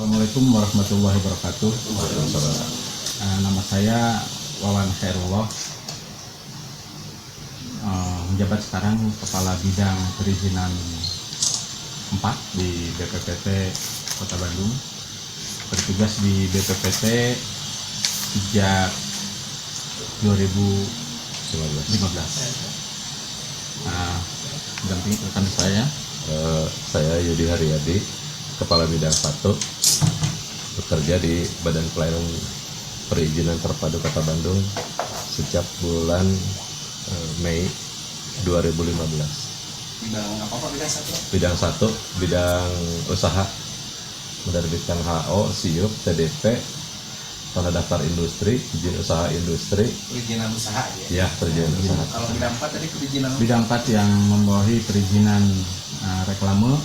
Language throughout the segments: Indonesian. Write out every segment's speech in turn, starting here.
Assalamualaikum warahmatullahi wabarakatuh. Nama saya Wawan Khairullah, menjabat sekarang Kepala Bidang Perizinan 4 di BPPT Kota Bandung. Bertugas di BPPT sejak 2015. Dampingi rekan Saya Yudi Haryadi, Kepala Bidang 1, bekerja di Badan Pelayanan Perizinan Terpadu Kota Bandung sejak bulan Mei 2015. Bidang apa Pak? Bidang 1, bidang usaha, menerbitkan HO, SIUP, TDP, tanda daftar industri, izin usaha industri. Perizinan usaha ya? Ya, perizinan usaha. Kalau bidang 4 tadi perizinan? Bidang 4 yang membawahi perizinan reklame,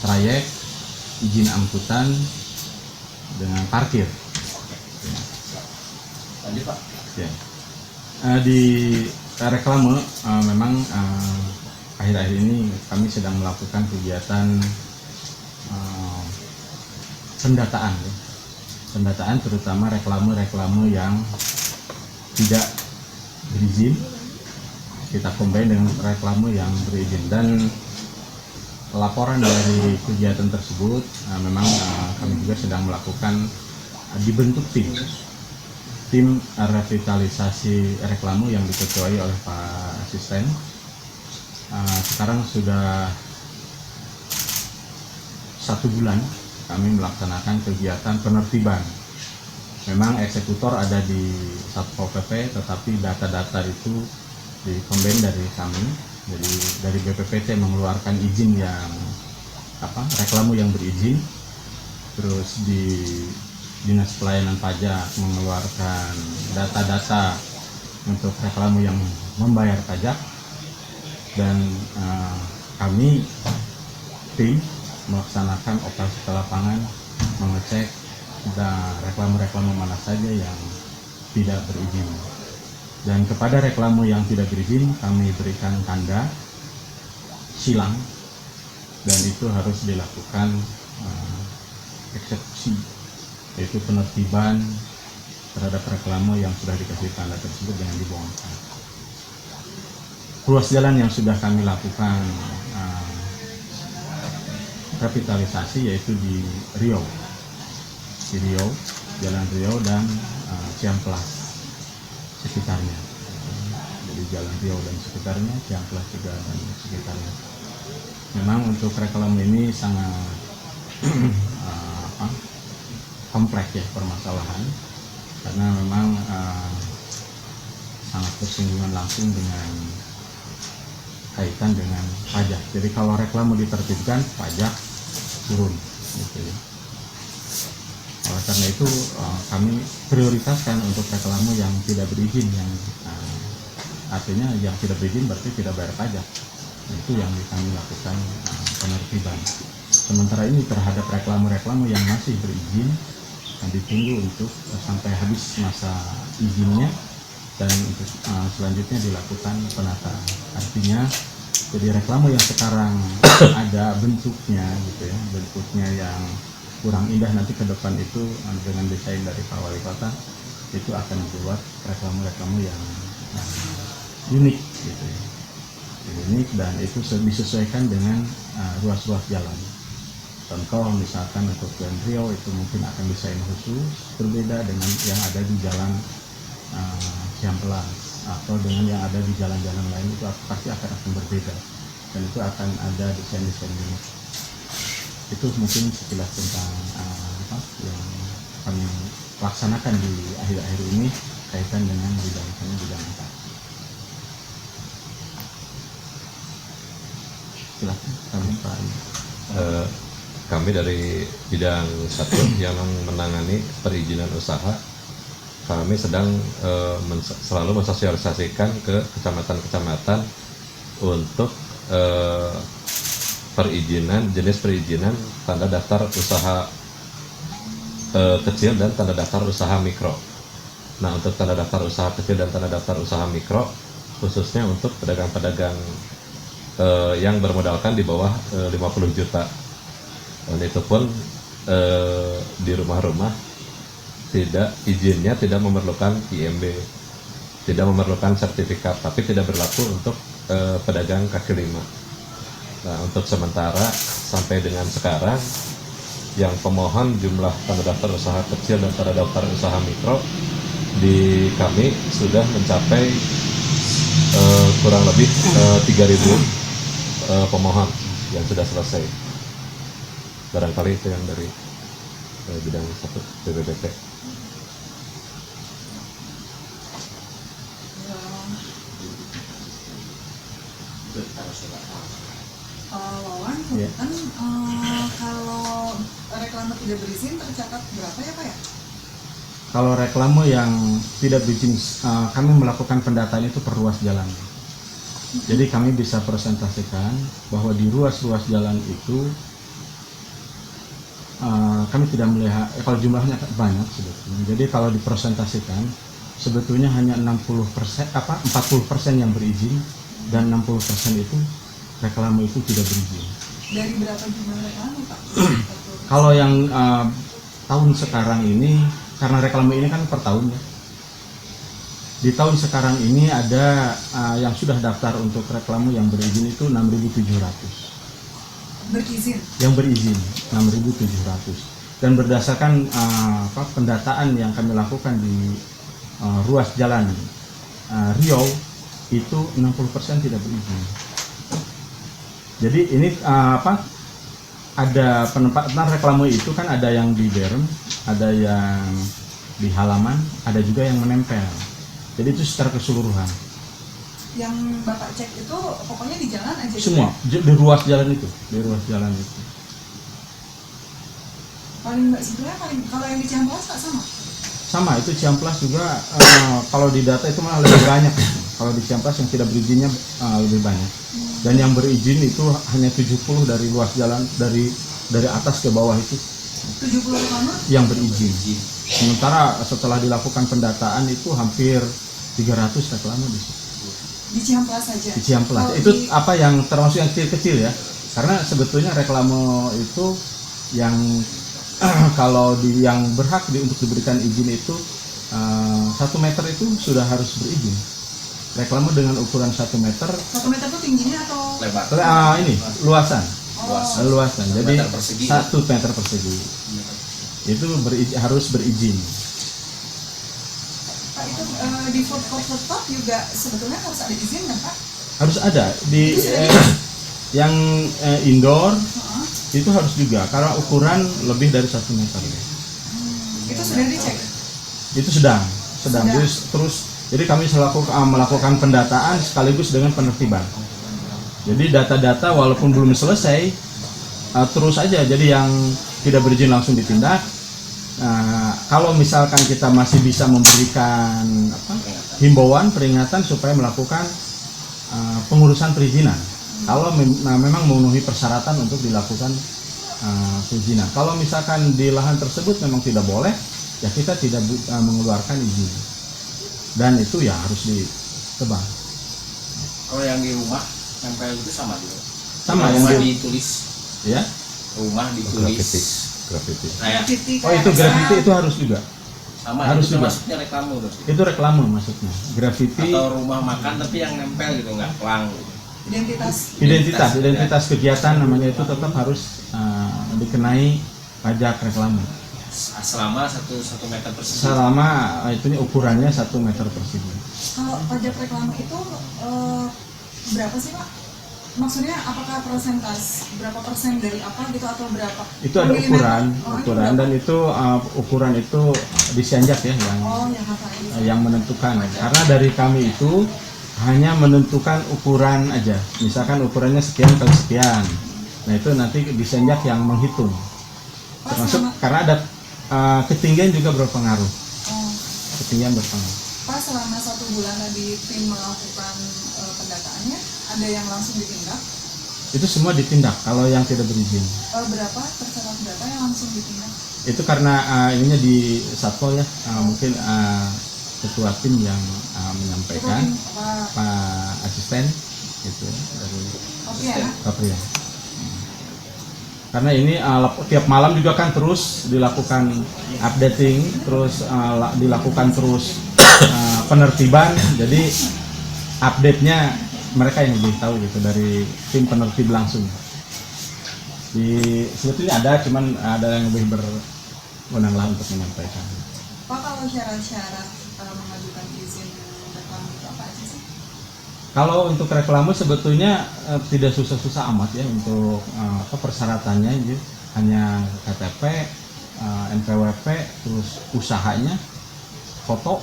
trayek, izin angkutan dengan parkir. Lanjut Pak. Ya. Di reklame memang akhir-akhir ini kami sedang melakukan kegiatan pendataan, ya. Pendataan terutama reklame yang tidak berizin. Kita combine dengan reklame yang berizin, dan laporan dari kegiatan tersebut memang kami juga sedang melakukan dibentuk tim revitalisasi reklame yang diketuai oleh Pak Asisten. Sekarang sudah 1 bulan kami melaksanakan kegiatan penertiban. Memang eksekutor ada di Satpol PP, tetapi data-data itu dikombin dari kami. Jadi dari BPPT mengeluarkan izin yang reklame yang berizin, terus di Dinas Pelayanan Pajak mengeluarkan data-data untuk reklame yang membayar pajak, dan kami tim melaksanakan operasi ke lapangan, mengecek reklame-reklame mana saja yang tidak berizin. Dan kepada reklame yang tidak berizin kami berikan tanda silang, dan itu harus dilakukan eksekusi, yaitu penertiban terhadap reklame yang sudah dikasih tanda tersebut dengan dibongkar. Ruas jalan yang sudah kami lakukan revitalisasi yaitu di Riau, Jalan Riau dan Ciamplas sekitarnya. Jadi Jalan Riau dan sekitarnya, Ciamplas juga dan sekitarnya. Memang untuk reklame ini sangat kompleks ya permasalahan, karena memang sangat bersinggungan langsung dengan kaitan dengan pajak. Jadi kalau reklame ditertibkan, pajak turun gitu ya. Oleh karena itu kami prioritaskan untuk reklame yang tidak berizin, yang artinya yang tidak berizin berarti tidak bayar pajak. Itu yang kami lakukan penertiban. Sementara ini terhadap reklame-reklame yang masih berizin, ditunggu untuk sampai habis masa izinnya, dan untuk selanjutnya dilakukan penataan. Artinya jadi reklame yang sekarang ada bentuknya gitu ya, bentuknya yang kurang indah, nanti ke depan itu dengan desain dari Pak Wali Kota itu akan dibuat reklame-reklame yang unik gitu ya. Unik, dan itu disesuaikan dengan ruas-ruas jalan. Contoh misalkan untuk Jalan Riau itu mungkin akan desain khusus berbeda dengan yang ada di Jalan Ciamplas, atau dengan yang ada di jalan-jalan lain, itu pasti akan berbeda, dan itu akan ada desain-desain unik. Itu mungkin sekilas tentang yang kami laksanakan di akhir-akhir ini kaitan dengan bidang 4. Silakan Pak. Kami dari bidang 1 yang menangani perizinan usaha, kami sedang selalu mensosialisasikan ke kecamatan-kecamatan untuk jenis perizinan tanda daftar usaha kecil dan tanda daftar usaha mikro. Nah, untuk tanda daftar usaha kecil dan tanda daftar usaha mikro, khususnya untuk pedagang-pedagang yang bermodalkan di bawah 50 juta. Dan itu pun di rumah-rumah tidak izinnya tidak memerlukan IMB, tidak memerlukan sertifikat, tapi tidak berlaku untuk pedagang kaki lima. Nah, untuk sementara sampai dengan sekarang yang pemohon jumlah tanda daftar usaha kecil dan tanda daftar usaha mikro di kami sudah mencapai kurang lebih 3.000 pemohon yang sudah selesai. Barangkali itu yang dari bidang 1 BPPT. Wawan, Iya. kan kalau reklame tidak berizin tercatat berapa ya Pak ya? Kalau reklame yang tidak berizin, kami melakukan pendataan itu per ruas jalan. Jadi kami bisa presentasikan bahwa di ruas-ruas jalan itu kami tidak melihat, kalau jumlahnya banyak sebetulnya. Jadi kalau dipresentasikan sebetulnya hanya 40% yang berizin dan 60% itu reklame itu tidak berizin. Dari berapa jumlah reklame Pak? Kalau yang tahun sekarang ini, karena reklame ini kan per tahun ya. Di tahun sekarang ini ada yang sudah daftar untuk reklame yang berizin itu 6.700. Berizin? Yang berizin 6.700. Dan berdasarkan pendataan yang kami lakukan di ruas jalan Riau itu 60% tidak berizin. Jadi ini ada penempatan reklame itu kan ada yang di berm, ada yang di halaman, ada juga yang menempel. Jadi itu secara keseluruhan. Yang Bapak cek itu pokoknya di jalan aja? Semua di ruas jalan itu, di ruas jalan itu. Sebenarnya kalau yang di Ciamplas Pak sama? Sama, itu Ciamplas juga kalau di data itu malah lebih banyak. Kalau di Ciamplas yang tidak berizinnya lebih banyak. Dan yang berizin itu hanya 70 dari luas jalan, dari atas ke bawah itu 70 reklame? yang berizin. Sementara setelah dilakukan pendataan itu hampir 300 reklame di situ. Di Ciamplas saja? Di Ciamplas. Kalau Itu apa yang termasuk yang kecil-kecil ya. Karena sebetulnya reklame itu yang kalau yang berhak untuk diberikan izin itu 1 meter itu sudah harus berizin. Reklame dengan ukuran 1 meter. 1 meter itu tingginya atau? Lebar. Ini luasan. Luasan. Luasan. Jadi Meter persegi. 1 meter persegi. Itu harus berizin. Pak itu di food court juga sebetulnya harus ada izin kan Pak? Harus ada di yang indoor itu harus juga karena ukuran lebih dari 1 meter. Itu sudah dicek? Itu sedang. Jadi kami melakukan pendataan sekaligus dengan penertiban. Jadi data-data walaupun belum selesai terus aja. Jadi yang tidak berizin langsung ditindak. Kalau misalkan kita masih bisa memberikan himbauan, peringatan supaya melakukan pengurusan perizinan. Kalau memang memenuhi persyaratan untuk dilakukan perizinan. Kalau misalkan di lahan tersebut memang tidak boleh, ya kita tidak mengeluarkan izin. Dan itu ya harus ditebang. Kalau yang di rumah nempel itu sama juga. Sama yang Rumah ditulis. Ya. Rumah ditulis. Graffiti. Kayak Oh itu graffiti itu harus juga. sama Harus itu juga. maksudnya reklame berarti. Itu reklame maksudnya. Graffiti. Atau rumah makan tapi yang nempel gitu nggak pelang. Identitas kegiatan namanya itu tetap harus dikenai pajak reklame. Selama 1 meter persegi. Selama itu ukurannya 1 meter persegi. Kalau pajak reklame itu berapa sih Pak? Maksudnya apakah persentase berapa persen dari apa gitu atau berapa? Itu ada ukuran dan itu ukuran itu disianjak ya yang menentukan. Karena dari kami itu hanya menentukan ukuran aja. Misalkan ukurannya sekian kali sekian. Nah itu nanti disianjak yang menghitung. Termasuk karena ada ketinggian juga berpengaruh. Ketinggian berpengaruh. Pak selama 1 bulan tadi tim melakukan pendataannya, ada yang langsung ditindak? Itu semua ditindak kalau yang tidak berizin. Berapa tercatat berapa yang langsung ditindak? Itu karena ininya di Satpol ya, mungkin ketua tim yang menyampaikan, Pak Asisten itu dari Oke ya. Kapria. karena ini tiap malam juga kan terus dilakukan updating, terus dilakukan terus penertiban. Jadi update-nya mereka yang lebih tahu gitu dari tim penertib langsung. Sebetulnya ada, cuman ada yang lebih berwenang lah untuk menyampaikan. Pak, kalau syarat-syarat mengajukan izin reklame itu apa aja sih? Kalau untuk reklame sebetulnya tidak susah-susah amat ya untuk persyaratannya, gitu. Hanya KTP, NPWP, terus usahanya, foto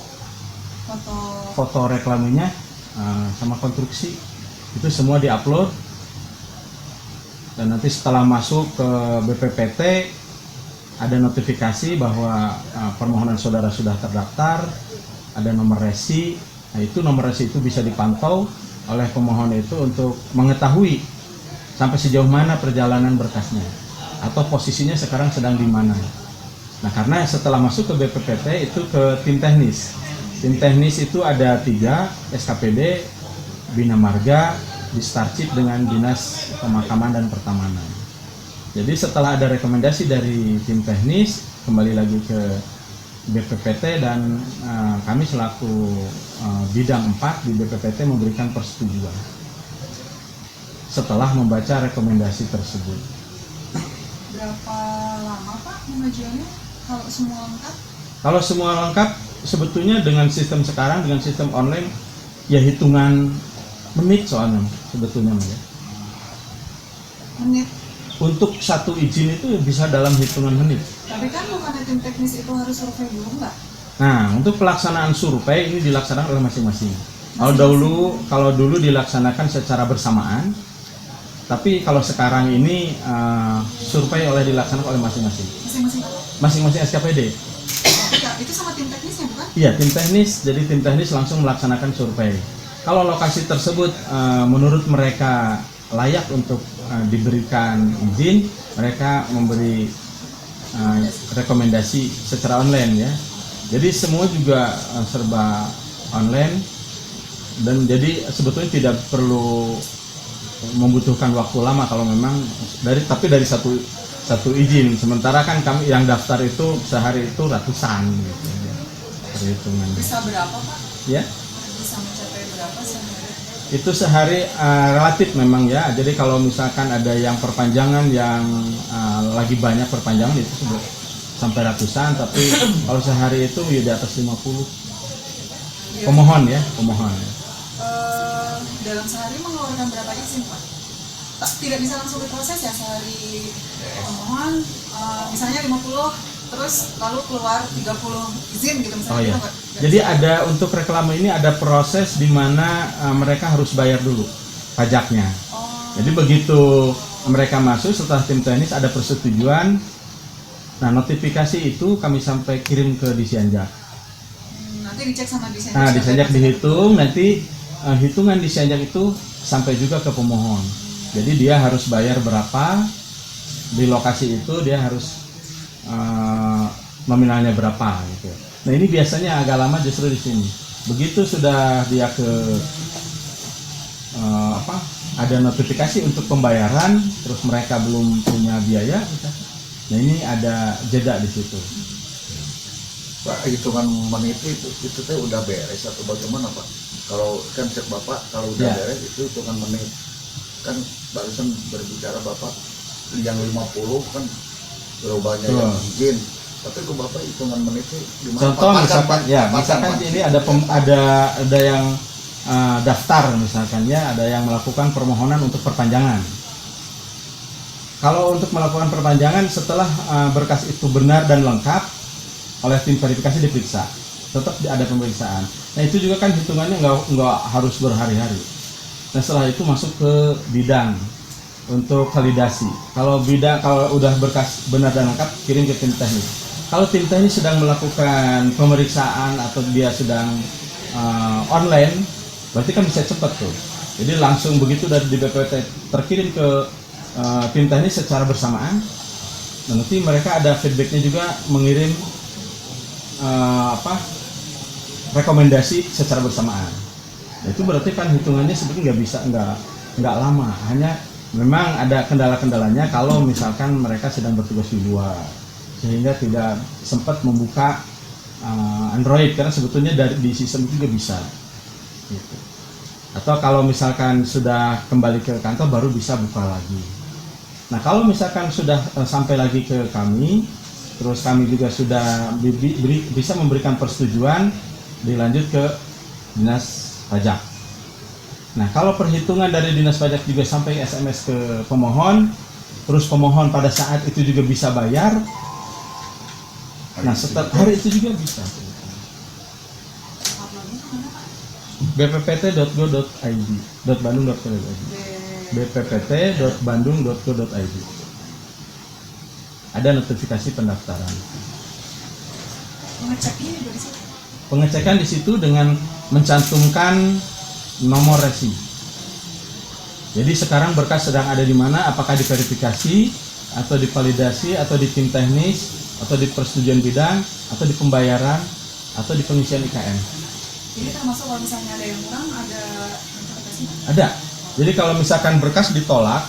reklamenya, sama konstruksi, itu semua diupload. Dan nanti setelah masuk ke BPPT ada notifikasi bahwa permohonan saudara sudah terdaftar, ada nomor resi. Nah, itu nomor resi itu bisa dipantau oleh pemohon itu untuk mengetahui sampai sejauh mana perjalanan berkasnya atau posisinya sekarang sedang di mana. Nah, karena setelah masuk ke BPPT itu ke tim teknis. Tim teknis itu ada 3, SKPD, Bina Marga, Distarcip dengan Dinas Pemakaman dan Pertamanan. Jadi setelah ada rekomendasi dari tim teknis, kembali lagi ke BPPT dan kami selaku bidang 4 di BPPT memberikan persetujuan setelah membaca rekomendasi tersebut. Berapa lama Pak pengajuannya kalau semua lengkap? Kalau semua lengkap sebetulnya dengan sistem sekarang, dengan sistem online ya hitungan menit soalnya sebetulnya ya. Menit. Untuk satu izin itu bisa dalam hitungan menit. Tapi kan bukannya tim teknis itu harus survei dulu nggak? Nah, untuk pelaksanaan survei ini dilaksanakan oleh masing-masing. Kalau dulu dilaksanakan secara bersamaan, tapi kalau sekarang ini survei dilaksanakan oleh masing-masing. Masing-masing apa? Masing-masing SKPD. Itu sama tim teknisnya bukan? Iya, tim teknis. Jadi tim teknis langsung melaksanakan survei. Kalau lokasi tersebut menurut mereka layak untuk diberikan izin, mereka memberi rekomendasi secara online ya. Jadi semua juga serba online dan jadi sebetulnya tidak perlu membutuhkan waktu lama kalau memang dari satu izin. Sementara kan kami yang daftar itu sehari itu ratusan gitu ya. Perhitungannya. Bisa berapa Pak? Ya. Bisa mencapai berapa sehari? Itu sehari relatif memang ya. Jadi kalau misalkan ada yang perpanjangan yang lagi banyak perpanjangan itu sudah sampai ratusan, tapi kalau sehari itu ya di atas 50 pemohon ya, pemohon. Dalam sehari mengeluarkan berapa izin Pak? Tidak bisa langsung diproses ya sehari pemohon, misalnya 50 terus lalu keluar 30 izin gitu misalnya. Oh iya. Gitu, jadi ada untuk reklame ini ada proses di mana mereka harus bayar dulu pajaknya. Jadi begitu mereka masuk setelah tim teknis ada persetujuan. Nah, notifikasi itu kami sampai kirim ke Disyanjak. Nanti dicek sama Disyanjak. Nah, Disyanjak dihitung, nanti hitungan Disyanjak itu sampai juga ke pemohon. Jadi dia harus bayar berapa di lokasi itu, dia harus nominalnya berapa gitu. Nah, ini biasanya agak lama justru di sini. Begitu sudah dia ke ada notifikasi untuk pembayaran, terus mereka belum punya biaya, gitu. Nah, ini ada jeda di situ. Pak, hitungan menit itu teh udah beres atau bagaimana Pak? Kalau kan cek Bapak kalau udah beres itu hitungan menit. Kan barusan berbicara Bapak yang 50 kan berubahnya yang izin. Tapi ke Bapak hitungan menit itu gimana? Contoh misalkan ini ada yang daftar misalkan ya, ada yang melakukan permohonan untuk perpanjangan. Kalau untuk melakukan perpanjangan setelah berkas itu benar dan lengkap oleh tim verifikasi diperiksa, tetap ada pemeriksaan. Nah, itu juga kan hitungannya nggak harus berhari-hari. Nah, setelah itu masuk ke bidang untuk validasi. Kalau udah berkas benar dan lengkap, kirim ke tim teknis. Kalau tim teknis sedang melakukan pemeriksaan atau dia sedang online, berarti kan bisa cepat tuh. Jadi langsung begitu dari di BPPT terkirim ke tim teknis secara bersamaan. Dan nanti mereka ada feedbacknya juga mengirim rekomendasi secara bersamaan. Nah, itu berarti kan hitungannya sebetulnya nggak lama, hanya memang ada kendala-kendalanya kalau misalkan mereka sedang bertugas di luar, sehingga tidak sempat membuka Android, karena sebetulnya di sistem itu juga bisa gitu. Atau kalau misalkan sudah kembali ke kantor baru bisa buka lagi. Nah kalau misalkan sudah sampai lagi ke kami, terus kami juga sudah bisa memberikan persetujuan, dilanjut ke dinas pajak. Nah kalau perhitungan dari dinas pajak juga sampai SMS ke pemohon, terus pemohon pada saat itu juga bisa bayar. Nah setelah hari itu juga bisa. bppt.go.id .bandung.go.id bppt.bandung.go.id ada notifikasi pendaftaran. Pengeceknya juga di situ. Pengecekan di situ dengan mencantumkan nomor resi. Jadi sekarang berkas sedang ada di mana, apakah diverifikasi atau divalidasi atau di tim teknis atau di persetujuan bidang atau di pembayaran atau di pengisian IKN. Jadi termasuk kalau misalnya ada yang kurang, ada notifikasi? Ada. Jadi kalau misalkan berkas ditolak,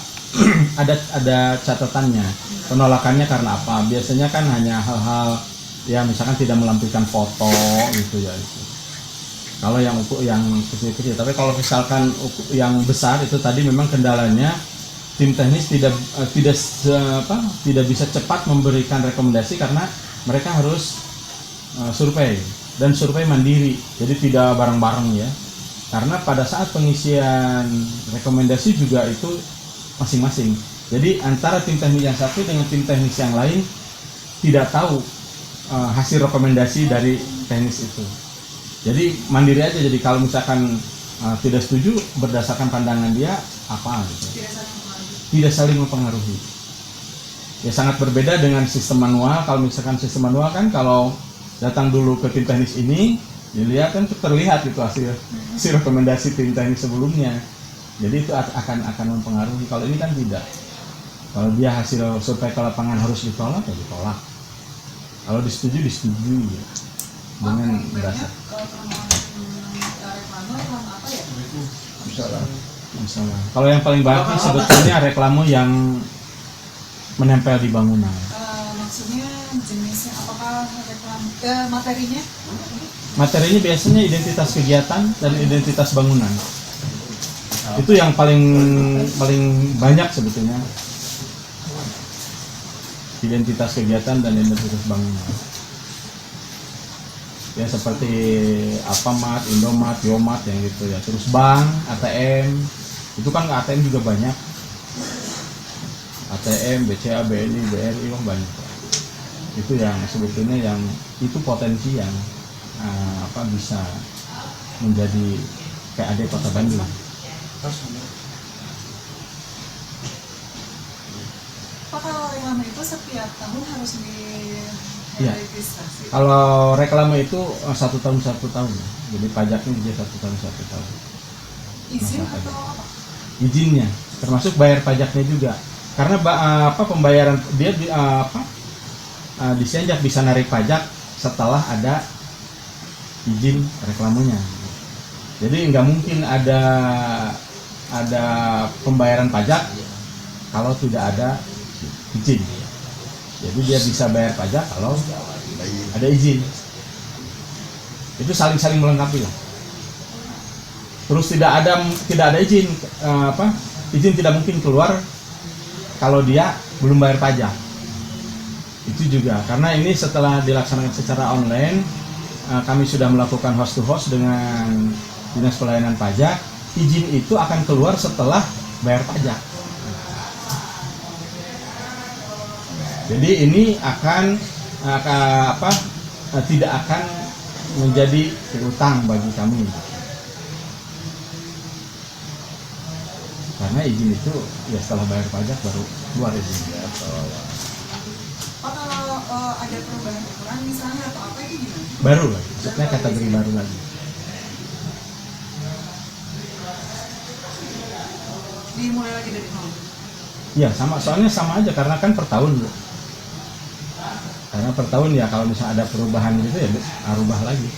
ada catatannya. Penolakannya karena apa? Biasanya kan hanya hal-hal ya misalkan tidak melampirkan foto gitu ya itu. Kalau yang kecil-kecil, tapi kalau misalkan yang besar itu tadi memang kendalanya tim teknis tidak bisa cepat memberikan rekomendasi karena mereka harus survei dan survei mandiri. Jadi tidak bareng-bareng ya. Karena pada saat pengisian rekomendasi juga itu masing-masing. Jadi antara tim teknis yang satu dengan tim teknis yang lain tidak tahu hasil rekomendasi dari teknis itu. Jadi mandiri aja. Jadi kalau misalkan tidak setuju berdasarkan pandangan dia apa gitu. Tidak saling mempengaruhi. Ya sangat berbeda dengan sistem manual. Kalau misalkan sistem manual kan kalau datang dulu ke tim teknis ini dilihat kan terlihat itu hasil rekomendasi tim teknis sebelumnya. Jadi itu akan mempengaruhi. Kalau ini kan tidak. Kalau dia hasil survei ke lapangan harus ditolak ya ditolak. Kalau disetujui ya. Dengan dasar. Misalnya. Kalau yang paling banyak sebetulnya reklame yang menempel di bangunan. Maksudnya jenisnya apakah reklame materinya? Materinya biasanya identitas kegiatan dan identitas bangunan. Itu yang paling banyak sebetulnya. Identitas kegiatan dan identitas bangunan. Ya seperti Alfamart, Indomart, Yomart yang gitu ya. Terus bank, ATM, itu kan ATM juga banyak. ATM, BCA, BNI, BRI kan banyak. Itu yang sebetulnya yang itu potensi yang bisa menjadi PAD Kota Bandung. Apakah reklame itu setiap tahun harus Iya. diregistrasi? Kalau reklame itu 1 tahun 1 tahun, jadi pajaknya juga 1 tahun 1 tahun. Izin Masa atau apa? Izinnya, termasuk bayar pajaknya juga. Karena pembayaran dia Disenjak bisa narik pajak setelah ada izin reklamenya. Jadi nggak mungkin ada pembayaran pajak kalau tidak ada izin. Jadi dia bisa bayar pajak kalau ada izin. Itu saling melengkapi lah. Terus tidak ada izin izin tidak mungkin keluar kalau dia belum bayar pajak. Itu juga karena ini setelah dilaksanakan secara online, kami sudah melakukan host to host dengan Dinas Pelayanan Pajak. Izin itu akan keluar setelah bayar pajak. Jadi ini tidak akan menjadi piutang bagi kami. Karena izin itu ya setelah bayar pajak baru keluar izin. Kalau ada perubahan ukuran misalnya atau apa itu gimana? Baru lagi, maksudnya kategori baru lagi. Dimulai lagi dari nol? Iya soalnya sama aja karena kan per tahun. Karena per tahun ya kalau misalnya ada perubahan gitu ya rubah lagi.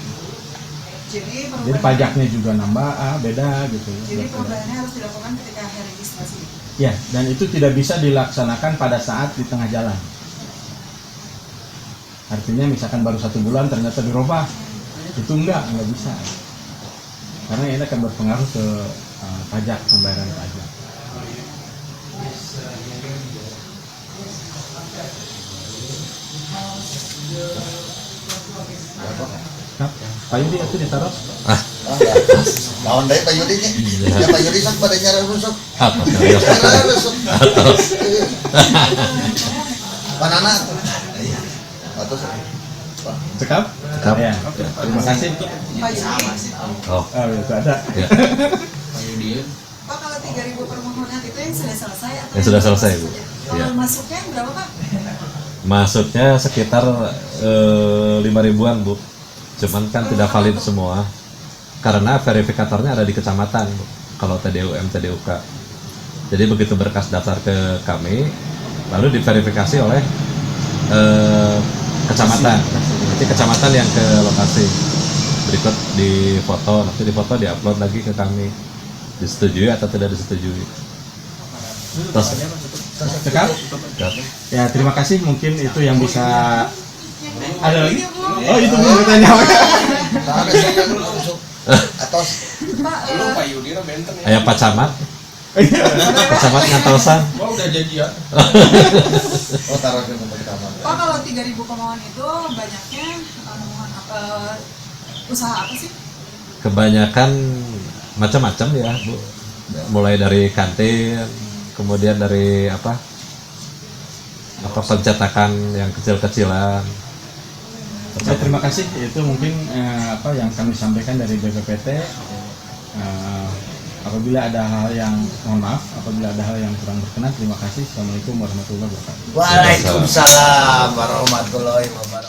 Jadi pajaknya juga nambah beda gitu. Jadi perubahannya harus dilakukan ketika hari registrasi. Ya, dan itu tidak bisa dilaksanakan pada saat di tengah jalan. Artinya misalkan baru 1 bulan ternyata dirubah, itu enggak bisa. Karena ini akan berpengaruh ke pajak, pembayaran pajak. Pak Yudi itu ditaruh. Lawan dari Pak Yudi nya. Ya Pak Yudi sok pada nyara rusuk. Apa? Nyara rusuk. Banana. Atau Cekap? Cekap. Ya. Terima kasih. Pak Yudi. Oh, Itu ada. ya. Pak, kalau 3.000 permohonan itu yang sudah selesai atau Yang sudah selesai, Bu. Kalau Ya. masuknya berapa, Pak? Masuknya sekitar 5.000-an, Bu. Cuman kan tidak valid semua. Karena verifikatornya ada di kecamatan, Bu. Kalau TDUM, TDUK. Jadi begitu berkas daftar ke kami, lalu diverifikasi oleh kecamatan. Nanti kecamatan yang ke lokasi. Berikut di foto, nanti di foto diupload lagi ke kami. Disetujui atau tidak disetujui. Terus, Cekap? Ya, terima kasih. Mungkin itu yang bisa. Ada lagi? Oh, itu belum bertanya. ada yang rusuk. Atau Pak, Lu Pak Yudi lah benteng ya. ayah Pak Camat, Pak Camat Ngantosan. Gua udah janji ya. oh taruh ke kamar. Pak, kalau 3.000 pemohon itu banyaknya pemohon apa, usaha apa sih? Kebanyakan macam-macam ya, Bu. Mulai dari kantin, kemudian dari apa pencetakan yang kecil-kecilan. Ya, terima kasih. Itu mungkin apa yang kami sampaikan dari BPPT. Apabila ada hal yang, mohon maaf, apabila ada hal yang kurang berkenan, terima kasih. Assalamualaikum warahmatullahi wabarakatuh. Waalaikumsalam warahmatullahi wabarakatuh.